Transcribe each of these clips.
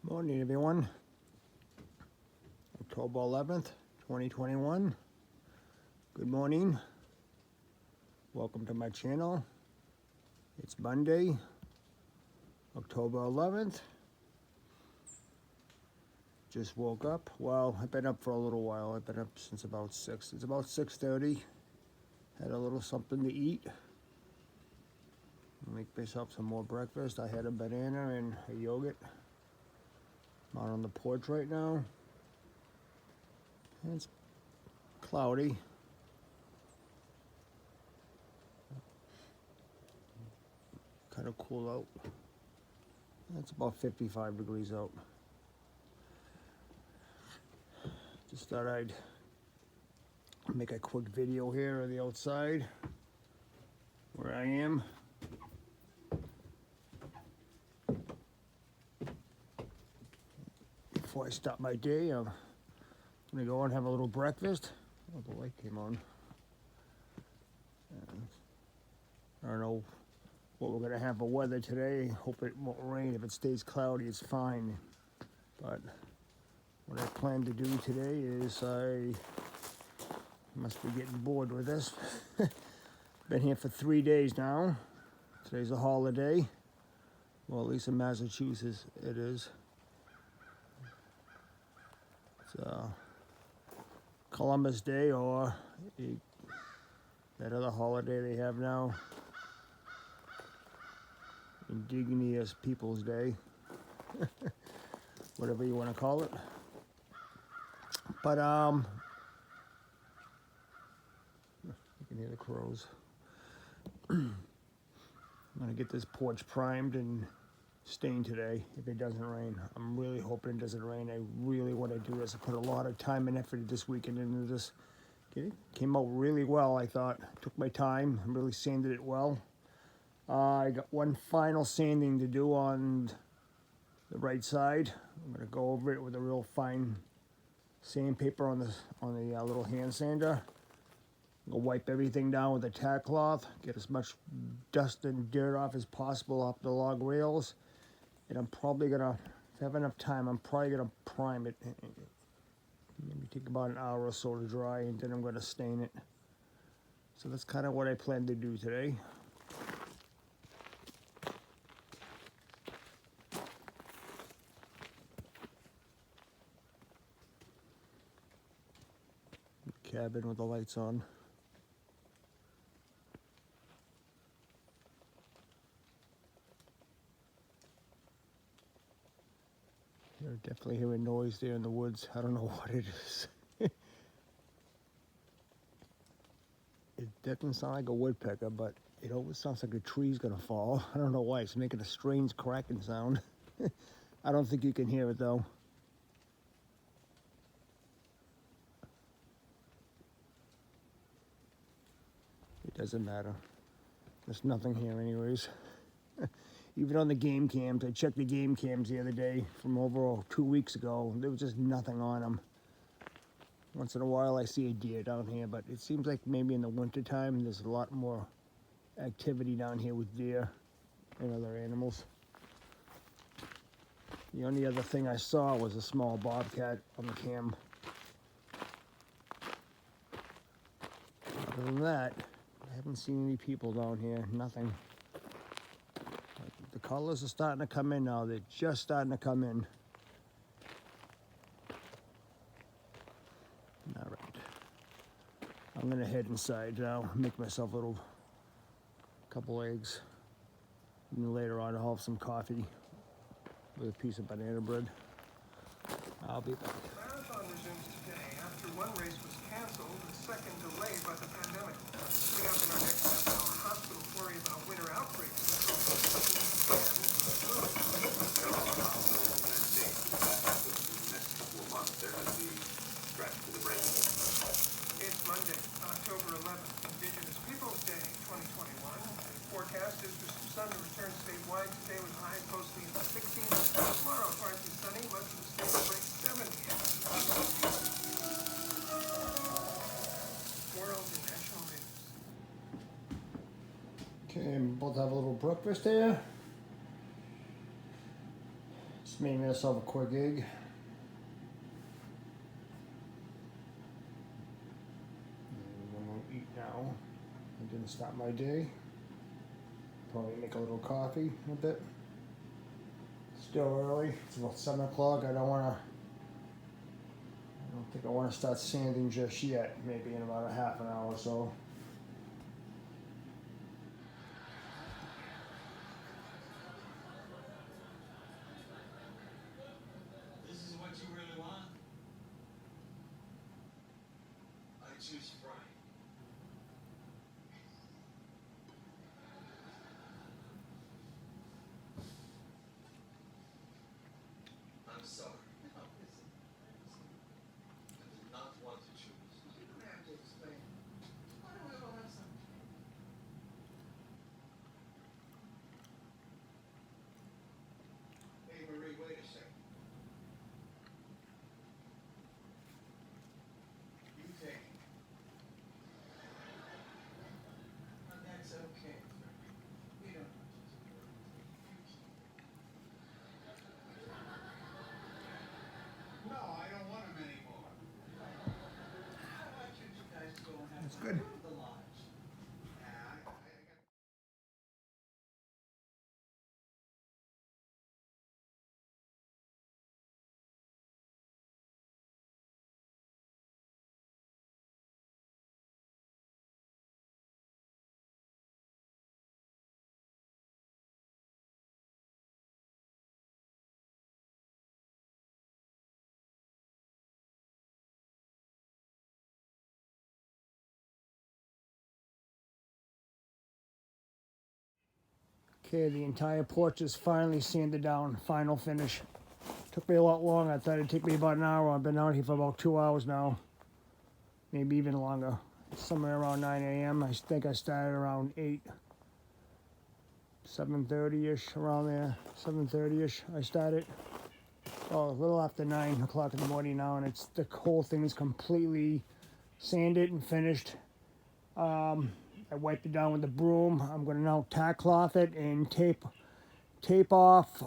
Morning, everyone. October 11th, 2021. Good morning. Welcome to my channel. It's Monday, October 11th. Just woke up. Well, I've been up for a little while. I've been up since about 6. It's about 6:30. Had a little something to eat. Make myself some more breakfast. I had a banana and a yogurt. I'm out on the porch right now. And it's cloudy. Kind of cool out. It's about 55 degrees out. Just thought I'd make a quick video here of the outside where I am. Before I start my day, I'm gonna go and have a little breakfast. Oh, the light came on. I don't know what we're gonna have for weather today. Hope it won't rain. If it stays cloudy, it's fine. But what I plan to do today is I must be getting bored with this. Been here for 3 days now. Today's a holiday. Well, at least in Massachusetts it is. It's Columbus Day, or that other holiday they have now, Indigenous Peoples Day. Whatever you want to call it. But you can hear the crows. I'm gonna get this porch primed and stained today if it doesn't rain. I'm really hoping it doesn't rain. I really want to do this. I put a lot of time and effort this weekend into this. It came out really well, I thought. Took my time, really sanded it well. I got one final sanding to do on the right side. I'm gonna go over it with a real fine sandpaper on the little hand sander. I'm gonna wipe everything down with a tack cloth, get as much dust and dirt off as possible off the log rails. And I'm probably gonna, if I have enough time, I'm probably gonna prime it. Maybe take about an hour or so to dry, and then I'm gonna stain it. So that's kind of what I plan to do today. Cabin with the lights on. You're definitely hearing noise there in the woods. I don't know what it is. It doesn't sound like a woodpecker, but it always sounds like a tree's gonna fall. I don't know why. It's making a strange cracking sound. I don't think you can hear it though. It doesn't matter. There's nothing here anyways. Even on the game cams, I checked the game cams the other day from over 2 weeks ago. There was just nothing on them. Once in a while I see a deer down here, but it seems like maybe in the winter time there's a lot more activity down here with deer and other animals. The only other thing I saw was a small bobcat on the cam. Other than that, I haven't seen any people down here, nothing. The colors are starting to come in now. They're just starting to come in. All right. I'm gonna head inside now, make myself a little couple eggs. And then later on I'll have some coffee with a piece of banana bread. I'll be back. Marathon resumes today after one race was canceled, the second delayed by the pandemic. Coming up in our next half hour, hospitals worry about winter outbreaks. It's Monday, October 11th, Indigenous Peoples Day 2021. The forecast is for some sun to return statewide today with highs mostly in the 60s. Tomorrow, partly sunny, much of the state will break 70. World and national news. Okay, I'm about to have a little breakfast here. Just made myself a quick egg. And I'm gonna eat now. I didn't start my day. Probably make a little coffee in a bit. Still early. It's about 7 o'clock. I don't think I want to start sanding just yet. Maybe in about a half an hour or so. This is what you really want? I choose Frank. I'm sorry. No, listen. I did not want to choose. You don't have to explain. Why don't we all have some? Hey, Marie, wait a second. You take it. And that's okay. We don't have to. No, I don't want him anymore. Why don't you guys go and have That's fun good. with the lodge? Okay, the entire porch is finally sanded down. Final finish. Took me a lot longer. I thought it'd take me about an hour. I've been out here for about 2 hours now. Maybe even longer. Somewhere around 9 a.m. I think I started around 8. 7:30ish, around there. 7:30ish I started. Oh, a little after 9 o'clock in the morning now, and it's the whole thing is completely sanded and finished. I wiped it down with the broom. I'm gonna now tack cloth it and tape off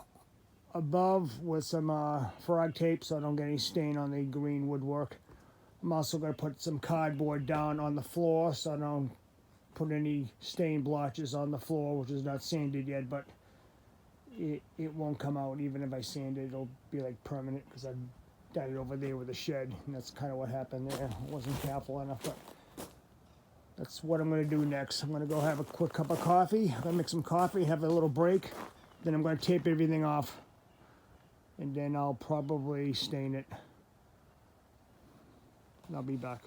above with some frog tape so I don't get any stain on the green woodwork. I'm also gonna put some cardboard down on the floor so I don't put any stain blotches on the floor, which is not sanded yet, but it won't come out even if I sand it. It'll be like permanent because I've done it over there with a shed, and that's kind of what happened there. I wasn't careful enough, but that's what I'm going to do next. I'm going to go have a quick cup of coffee. I'm going to make some coffee, have a little break. Then I'm going to tape everything off. And then I'll probably stain it. And I'll be back.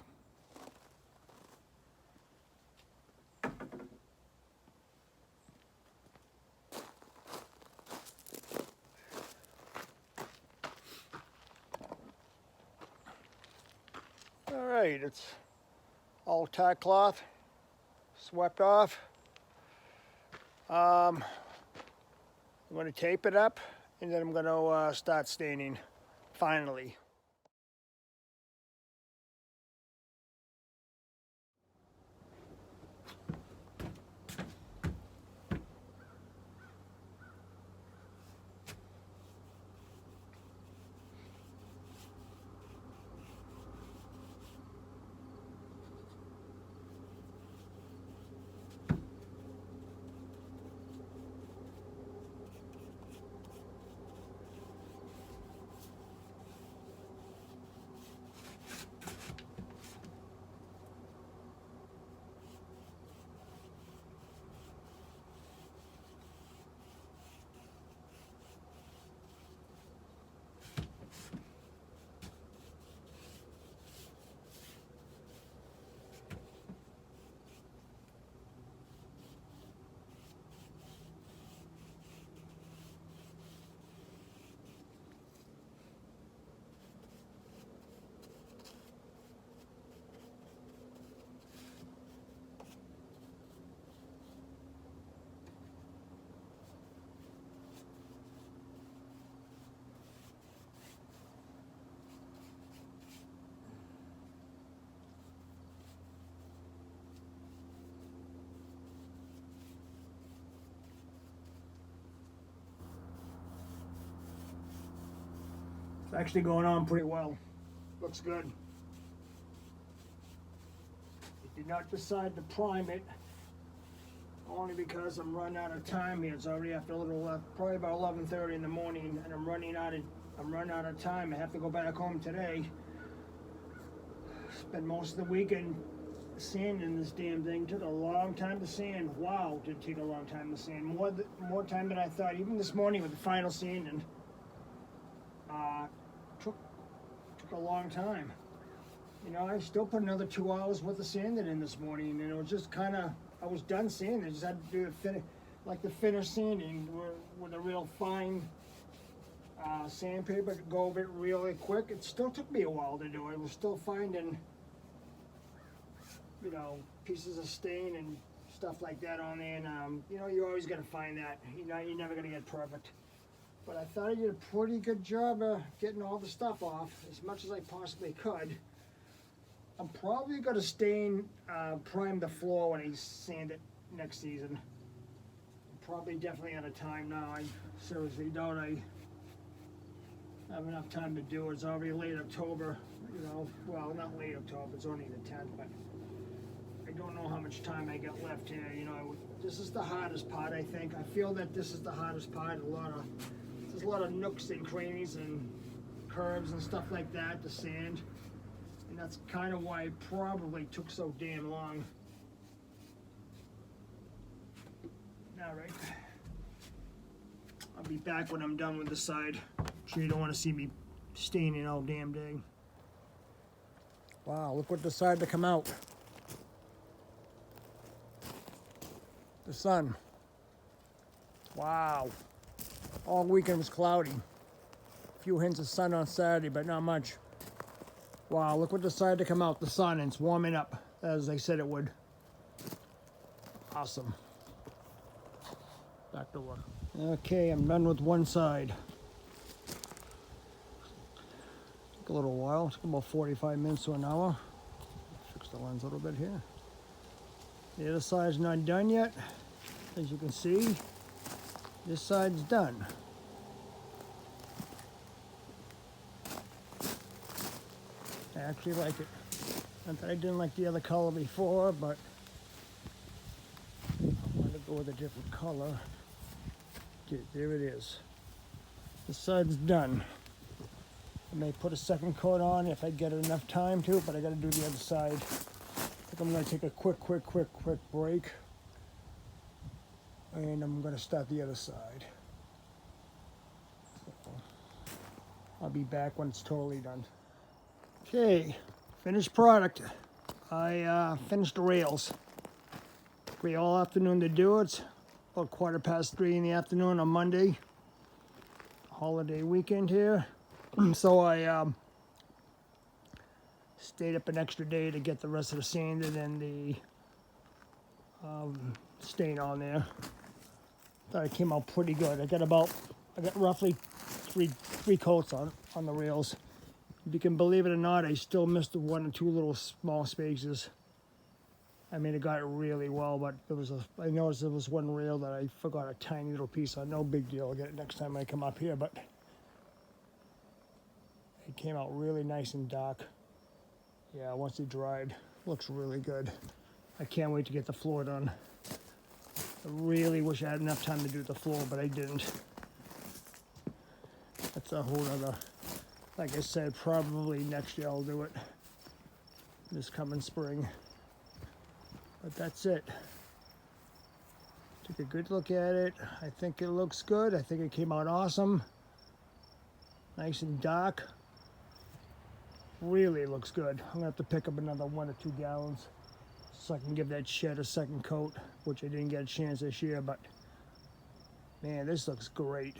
All right, it's all tack cloth, swept off. I'm going to tape it up, and then I'm going to start staining, finally. It's actually going on pretty well. Looks good. I did not decide to prime it, only because I'm running out of time here. It's already after a little left, probably about 11:30 in the morning, and I'm running out of time. I have to go back home today. Spent most of the weekend sanding this damn thing. Took a long time to sand. Wow, did it take a long time to sand. More time than I thought. Even this morning with the final sanding, took a long time. You know, I still put another 2 hours worth of sanding in this morning, and it was just kind of, I was done sanding. I just had to do the finish sanding with a real fine sandpaper to go over it really quick. It still took me a while to do it. I was still finding, you know, pieces of stain and stuff like that on there, and you know, you're always gonna find that. You're never gonna get perfect. But I thought I did a pretty good job of getting all the stuff off as much as I possibly could. I'm probably gonna prime the floor when I sand it next season. I'm probably definitely out of time now. I seriously doubt I have enough time to do it. It's already late October, you know. Well, not late October, it's only the 10th, but I don't know how much time I got left here. You know, this is the hardest part, I think. I feel that this is the hardest part. There's a lot of nooks and crannies and curves and stuff like that to sand. And that's kind of why it probably took so damn long. All right. I'll be back when I'm done with the side. I'm sure you don't want to see me staining all damn day. Wow, look what decided to come out. The sun. Wow. All weekend was cloudy. A few hints of sun on Saturday, but not much. Wow, look what decided to come out, the sun, and it's warming up, as I said it would. Awesome. Back to work. Okay, I'm done with one side. Took a little while, took about 45 minutes to an hour. Fix the lens a little bit here. The other side's not done yet. As you can see, this side's done. I actually like it. Not that I didn't like the other color before, but I wanted to go with a different color. Okay, there it is. This side's done. I may put a second coat on if I get enough time to, but I gotta do the other side. I think I'm gonna take a quick break. And I'm gonna start the other side. So, I'll be back when it's totally done. Okay, finished product. I finished the rails. Took me all afternoon to do it. About 3:15 in the afternoon on Monday. Holiday weekend here. So I stayed up an extra day to get the rest of the sanding and the stain on there. Thought it came out pretty good. I got roughly three coats on the rails. If you can believe it or not, I still missed one or two little small spaces. I mean, it got it really well, but I noticed there was one rail that I forgot a tiny little piece on. No big deal. I'll get it next time I come up here, but it came out really nice and dark. Yeah, once it dried, looks really good. I can't wait to get the floor done. I really wish I had enough time to do the floor, but I didn't. That's a whole other, like I said, probably next year I'll do it. This coming spring. But that's it. Took a good look at it. I think it looks good. I think it came out awesome. Nice and dark. Really looks good. I'm gonna have to pick up another 1 or 2 gallons so I can give that shed a second coat, which I didn't get a chance this year, but man, this looks great.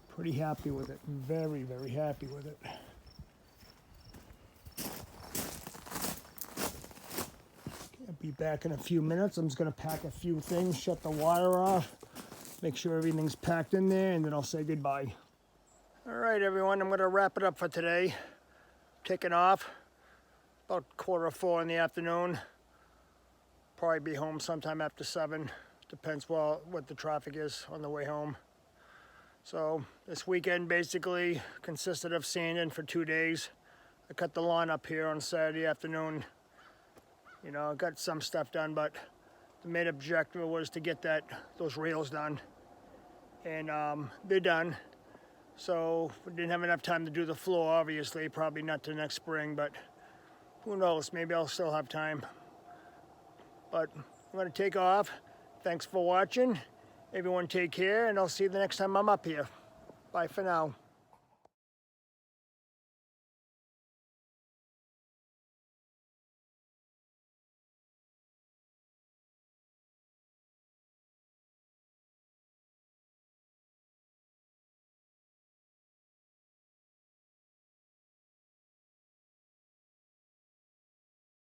Pretty happy with it. Very, very happy with it. I'll be back in a few minutes. I'm just gonna pack a few things, shut the water off, make sure everything's packed in there, and then I'll say goodbye. All right, everyone, I'm gonna wrap it up for today. Taking off about 3:45 in the afternoon. Probably be home sometime after 7. Depends what the traffic is on the way home. So this weekend basically consisted of sanding for 2 days. I cut the lawn up here on Saturday afternoon. You know, I got some stuff done, but the main objective was to get those rails done. And they're done. So we didn't have enough time to do the floor, obviously, probably not till next spring, but who knows, maybe I'll still have time. But I'm gonna take off. Thanks for watching. Everyone take care, and I'll see you the next time I'm up here. Bye for now.